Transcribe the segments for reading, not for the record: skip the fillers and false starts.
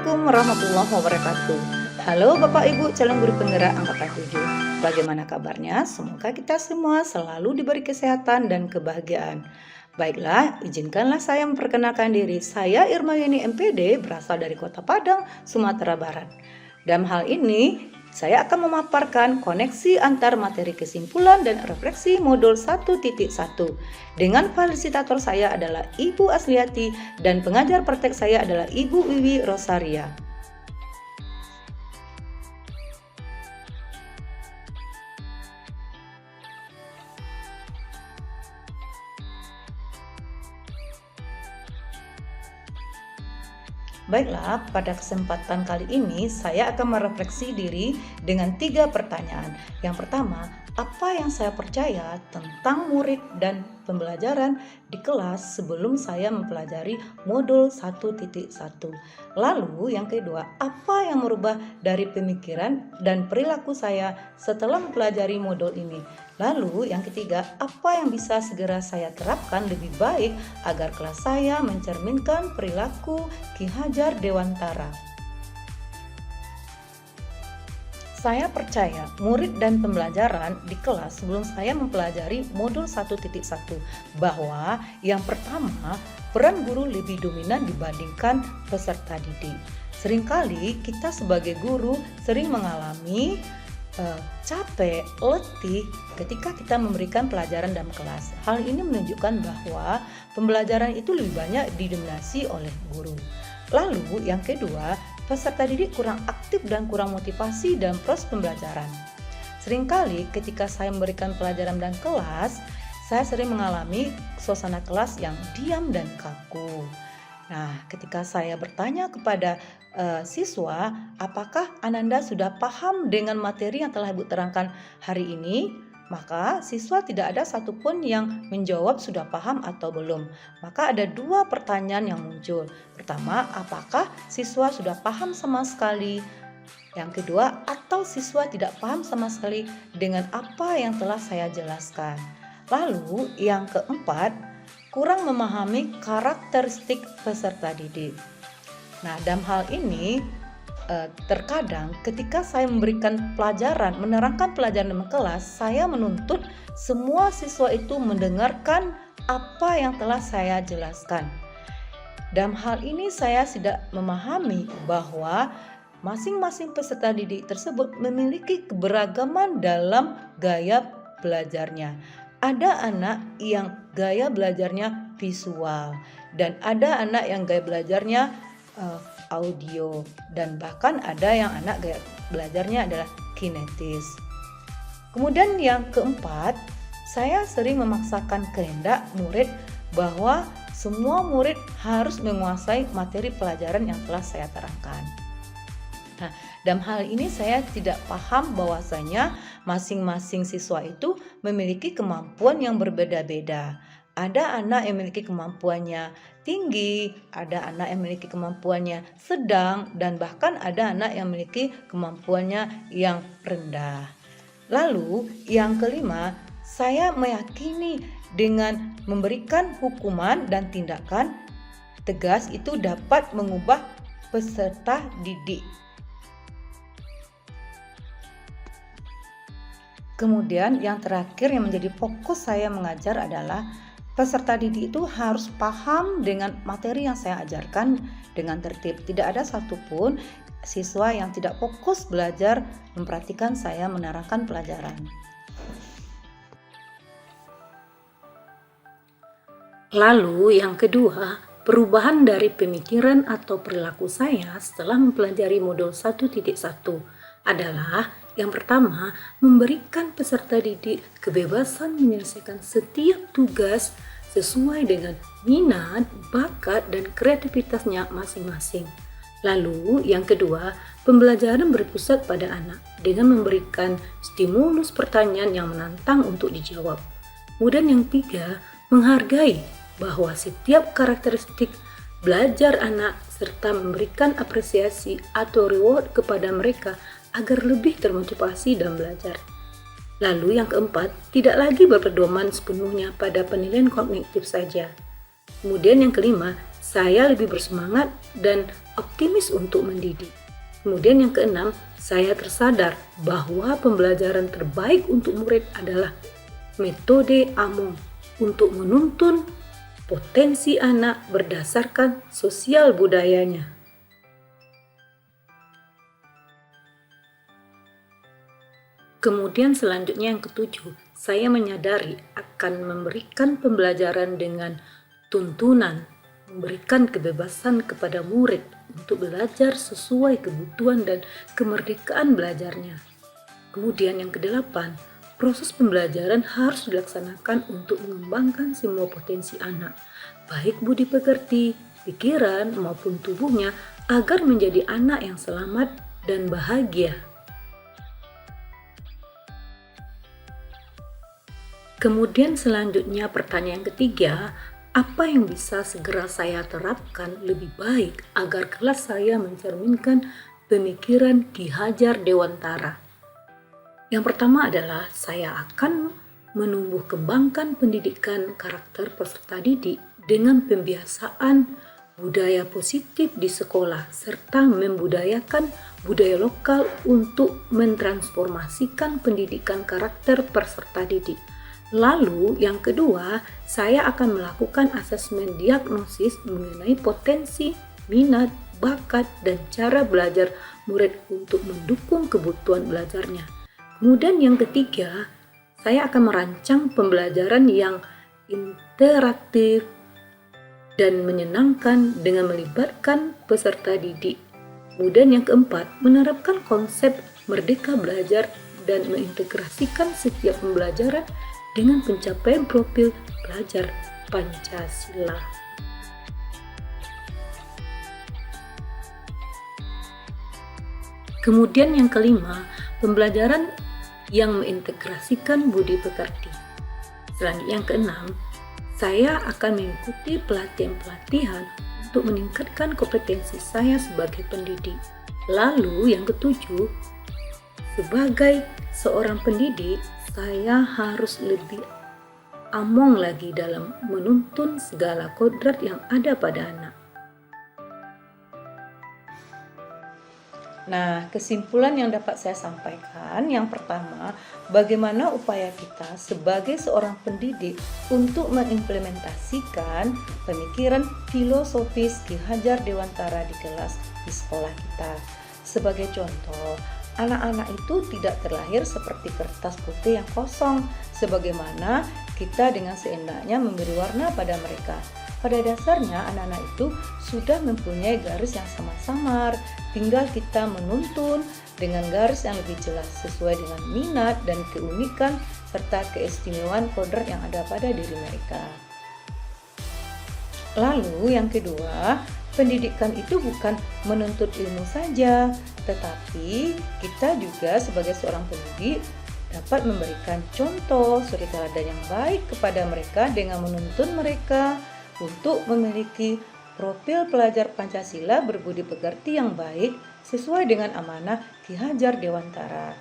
Assalamualaikum warahmatullahi wabarakatuh. Halo Bapak Ibu calon guru penggerak angkatan 7. Bagaimana kabarnya? Semoga kita semua selalu diberi kesehatan dan kebahagiaan. Baiklah, izinkanlah saya memperkenalkan diri. Saya Irma Yeni MPD, berasal dari Kota Padang, Sumatera Barat. Dalam hal ini, saya akan memaparkan koneksi antar materi kesimpulan dan refleksi modul 1.1. Dengan fasilitator saya adalah Ibu Asliati dan pengajar praktek saya adalah Ibu Wiwi Rosaria. Baiklah, pada kesempatan kali ini saya akan merefleksi diri dengan 3 pertanyaan. Yang pertama, apa yang saya percaya tentang murid dan pembelajaran di kelas sebelum saya mempelajari modul 1.1. Lalu yang kedua, apa yang merubah dari pemikiran dan perilaku saya setelah mempelajari modul ini. Lalu yang ketiga, apa yang bisa segera saya terapkan lebih baik agar kelas saya mencerminkan perilaku Ki Hajar Dewantara. Saya percaya murid dan pembelajaran di kelas sebelum saya mempelajari modul 1.1 bahwa yang pertama, peran guru lebih dominan dibandingkan peserta didik. Seringkali kita sebagai guru sering mengalami capek, letih ketika kita memberikan pelajaran dalam kelas. Hal ini menunjukkan bahwa pembelajaran itu lebih banyak didominasi oleh guru. Lalu yang kedua, peserta didik kurang aktif dan kurang motivasi dalam proses pembelajaran. Seringkali ketika saya memberikan pelajaran dalam kelas, saya sering mengalami suasana kelas yang diam dan kaku. Nah, ketika saya bertanya kepada siswa, apakah Ananda sudah paham dengan materi yang telah Ibu terangkan hari ini? Maka siswa tidak ada satupun yang menjawab sudah paham atau belum. Maka ada 2 pertanyaan yang muncul. Pertama, apakah siswa sudah paham sama sekali? Yang kedua, atau siswa tidak paham sama sekali dengan apa yang telah saya jelaskan. Lalu yang keempat, kurang memahami karakteristik peserta didik. Nah, dalam hal ini terkadang ketika saya memberikan pelajaran, menerangkan pelajaran dalam kelas, saya menuntut semua siswa itu mendengarkan apa yang telah saya jelaskan. Dalam hal ini saya tidak memahami bahwa masing-masing peserta didik tersebut memiliki keberagaman dalam gaya belajarnya. Ada anak yang gaya belajarnya visual dan ada anak yang gaya belajarnya audio, dan bahkan ada yang anak gaya belajarnya adalah kinetis. Kemudian yang keempat, saya sering memaksakan kehendak murid bahwa semua murid harus menguasai materi pelajaran yang telah saya terangkan. Nah, dalam hal ini saya tidak paham bahwasanya masing-masing siswa itu memiliki kemampuan yang berbeda-beda. Ada anak yang memiliki kemampuannya tinggi, ada anak yang memiliki kemampuannya sedang, dan bahkan ada anak yang memiliki kemampuannya yang rendah. Lalu yang kelima, saya meyakini dengan memberikan hukuman dan tindakan tegas itu dapat mengubah peserta didik. Kemudian yang terakhir yang menjadi fokus saya mengajar adalah peserta didik itu harus paham dengan materi yang saya ajarkan dengan tertib. Tidak ada satupun siswa yang tidak fokus belajar memperhatikan saya menerangkan pelajaran. Lalu yang kedua, perubahan dari pemikiran atau perilaku saya setelah mempelajari modul 1.1 adalah yang pertama, memberikan peserta didik kebebasan menyelesaikan setiap tugas sesuai dengan minat, bakat, dan kreativitasnya masing-masing. Lalu yang kedua, pembelajaran berpusat pada anak dengan memberikan stimulus pertanyaan yang menantang untuk dijawab. Kemudian yang ketiga, menghargai bahwa setiap karakteristik belajar anak serta memberikan apresiasi atau reward kepada mereka agar lebih termotivasi dalam belajar. Lalu yang keempat, tidak lagi berpedoman sepenuhnya pada penilaian kognitif saja. Kemudian yang kelima, saya lebih bersemangat dan optimis untuk mendidik. Kemudian yang keenam, saya tersadar bahwa pembelajaran terbaik untuk murid adalah metode Among untuk menuntun potensi anak berdasarkan sosial budayanya. Kemudian selanjutnya yang ketujuh, saya menyadari akan memberikan pembelajaran dengan tuntunan, memberikan kebebasan kepada murid untuk belajar sesuai kebutuhan dan kemerdekaan belajarnya. Kemudian yang kedelapan, proses pembelajaran harus dilaksanakan untuk mengembangkan semua potensi anak, baik budi pekerti, pikiran maupun tubuhnya, agar menjadi anak yang selamat dan bahagia. Kemudian selanjutnya pertanyaan ketiga, apa yang bisa segera saya terapkan lebih baik agar kelas saya mencerminkan pemikiran Ki Hajar Dewantara? Yang pertama adalah saya akan menumbuh kembangkan pendidikan karakter peserta didik dengan pembiasaan budaya positif di sekolah serta membudayakan budaya lokal untuk mentransformasikan pendidikan karakter peserta didik. Lalu yang kedua, saya akan melakukan asesmen diagnosis mengenai potensi, minat, bakat, dan cara belajar murid untuk mendukung kebutuhan belajarnya. Kemudian yang ketiga, saya akan merancang pembelajaran yang interaktif dan menyenangkan dengan melibatkan peserta didik. Kemudian yang keempat, menerapkan konsep merdeka belajar dan mengintegrasikan setiap pembelajaran dengan pencapaian profil pelajar Pancasila. Kemudian yang kelima, pembelajaran yang mengintegrasikan budi pekerti. Selanjutnya yang keenam, saya akan mengikuti pelatihan-pelatihan untuk meningkatkan kompetensi saya sebagai pendidik. Lalu yang ketujuh, sebagai seorang pendidik, saya harus lebih among lagi dalam menuntun segala kodrat yang ada pada anak. Nah, kesimpulan yang dapat saya sampaikan, yang pertama, bagaimana upaya kita sebagai seorang pendidik untuk mengimplementasikan pemikiran filosofis Ki Hajar Dewantara di kelas di sekolah kita. Sebagai contoh, anak-anak itu tidak terlahir seperti kertas putih yang kosong, sebagaimana kita dengan seenaknya memberi warna pada mereka. Pada dasarnya anak-anak itu sudah mempunyai garis yang samar-samar, tinggal kita menuntun dengan garis yang lebih jelas sesuai dengan minat dan keunikan serta keistimewaan kodrat yang ada pada diri mereka. Lalu yang kedua, pendidikan itu bukan menuntut ilmu saja, tetapi kita juga sebagai seorang pendidik dapat memberikan contoh suri teladan yang baik kepada mereka dengan menuntun mereka untuk memiliki profil pelajar Pancasila berbudi pekerti yang baik sesuai dengan amanah Ki Hajar Dewantara.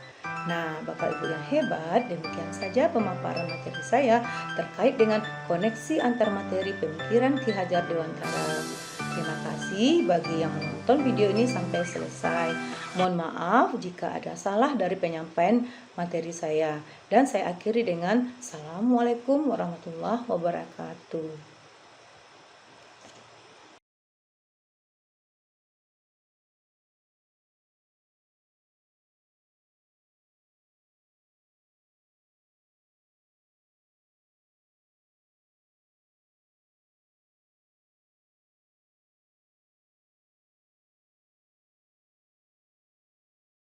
Nah, Bapak Ibu yang hebat, demikian saja pemaparan materi saya terkait dengan koneksi antar materi pemikiran Ki Hajar Dewantara. Terima kasih bagi yang menonton video ini sampai selesai. Mohon maaf jika ada salah dari penyampaian materi saya. Dan saya akhiri dengan Assalamualaikum warahmatullahi wabarakatuh.